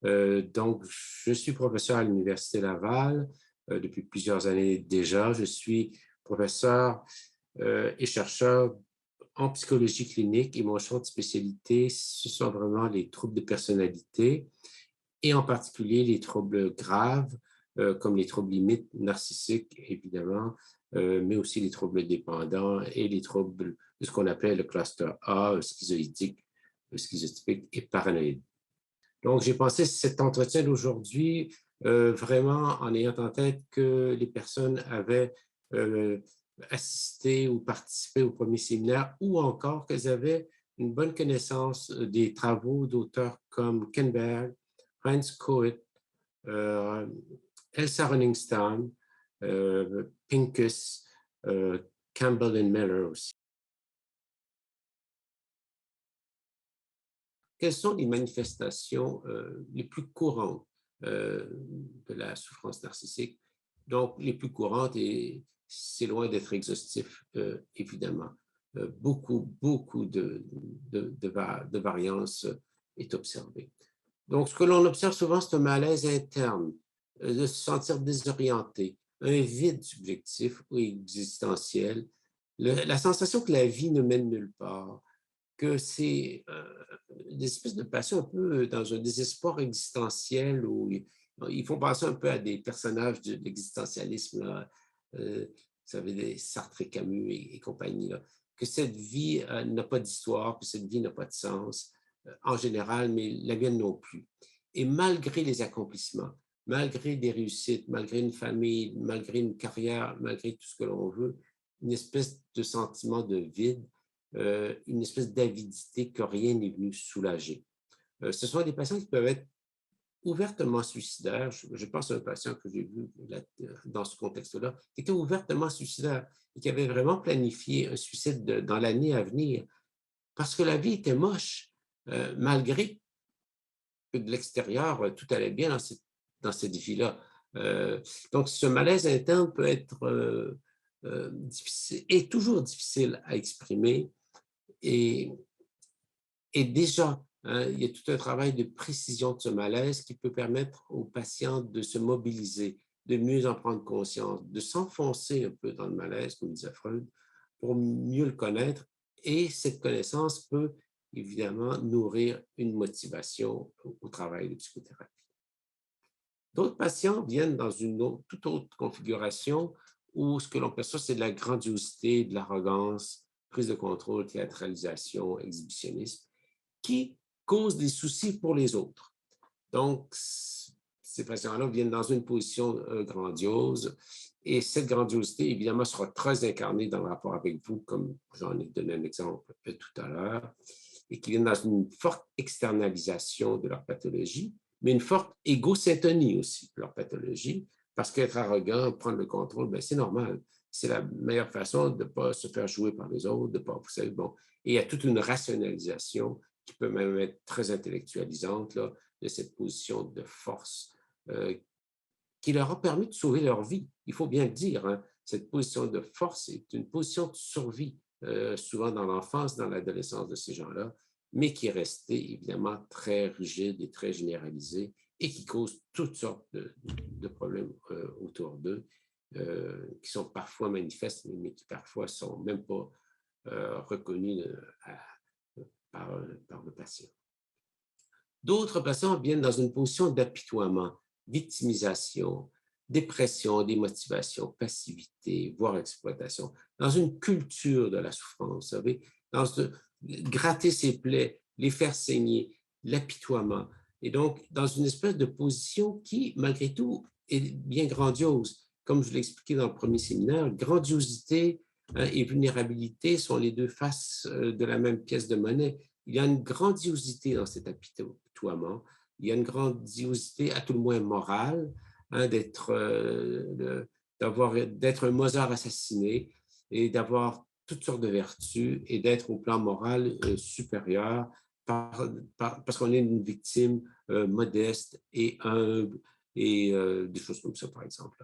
Donc, je suis professeur à l'Université Laval depuis plusieurs années déjà. Je suis professeur et chercheur en psychologie clinique et mon champ de spécialité, ce sont vraiment les troubles de personnalité et en particulier les troubles graves comme les troubles limites narcissiques, évidemment, mais aussi les troubles dépendants et les troubles de ce qu'on appelle le cluster A, schizoïdique, schizotypique et paranoïde. Donc, j'ai pensé cet entretien d'aujourd'hui vraiment en ayant en tête que les personnes avaient assisté ou participé au premier séminaire ou encore qu'elles avaient une bonne connaissance des travaux d'auteurs comme Ken Berg, Heinz Kohut, euh, Elsa Runningstam, Pincus, Campbell et Miller aussi. Quelles sont les manifestations les plus courantes de la souffrance narcissique? Donc, les plus courantes, et c'est loin d'être exhaustif, évidemment. Beaucoup de variance est observée. Donc, ce que l'on observe souvent, c'est un malaise interne, de se sentir désorienté, un vide subjectif ou existentiel, la sensation que la vie ne mène nulle part, que c'est des espèces de passion un peu dans un désespoir existentiel où ils font penser un peu à des personnages de l'existentialisme, vous savez, des Sartre et Camus et compagnie, là, que cette vie n'a pas d'histoire, que cette vie n'a pas de sens en général, mais la mienne non plus. Et malgré les accomplissements, malgré des réussites, malgré une famille, malgré une carrière, malgré tout ce que l'on veut, une espèce de sentiment de vide, une espèce d'avidité que rien n'est venu soulager. Ce sont des patients qui peuvent être ouvertement suicidaires. Je pense à un patient que j'ai vu dans ce contexte-là, qui était ouvertement suicidaire et qui avait vraiment planifié un suicide dans l'année à venir parce que la vie était moche, malgré que de l'extérieur, tout allait bien dans cette vie-là. Donc, ce malaise interne peut être difficile, est toujours difficile à exprimer. Et, et déjà, hein, il y a tout un travail de précision de ce malaise qui peut permettre aux patients de se mobiliser, de mieux en prendre conscience, de s'enfoncer un peu dans le malaise, comme disait Freud, pour mieux le connaître. Et cette connaissance peut évidemment nourrir une motivation au travail de psychothérapie. D'autres patients viennent dans une toute autre configuration où ce que l'on perçoit, c'est de la grandiosité, de l'arrogance, prise de contrôle, théâtralisation, exhibitionnisme, qui causent des soucis pour les autres. Donc, ces patients-là viennent dans une position grandiose et cette grandiosité, évidemment, sera très incarnée dans le rapport avec vous, comme j'en ai donné un exemple tout à l'heure, et qui viennent dans une forte externalisation de leur pathologie, mais une forte égosyntonie aussi de leur pathologie, parce qu'être arrogant, prendre le contrôle, ben, c'est normal. C'est la meilleure façon de ne pas se faire jouer par les autres, de ne pas, vous savez, bon. Et il y a toute une rationalisation qui peut même être très intellectualisante là, de cette position de force qui leur a permis de sauver leur vie. Il faut bien le dire, hein, cette position de force est une position de survie, souvent dans l'enfance, dans l'adolescence de ces gens-là, mais qui est restée évidemment très rigide et très généralisée et qui cause toutes sortes de problèmes autour d'eux, qui sont parfois manifestes, mais qui parfois ne sont même pas reconnus par le patient. D'autres patients viennent dans une position d'apitoiement, victimisation, dépression, démotivation, passivité, voire exploitation, dans une culture de la souffrance, vous savez, gratter ses plaies, les faire saigner, l'apitoiement. Et donc, dans une espèce de position qui, malgré tout, est bien grandiose. Comme je l'ai expliqué dans le premier séminaire, grandiosité et vulnérabilité sont les deux faces de la même pièce de monnaie. Il y a une grandiosité dans cet apitoiement. Il y a une grandiosité, à tout le moins morale, hein, d'être un Mozart assassiné et d'avoir toutes sortes de vertus et d'être au plan moral supérieur parce qu'on est une victime modeste et humble et des choses comme ça, par exemple.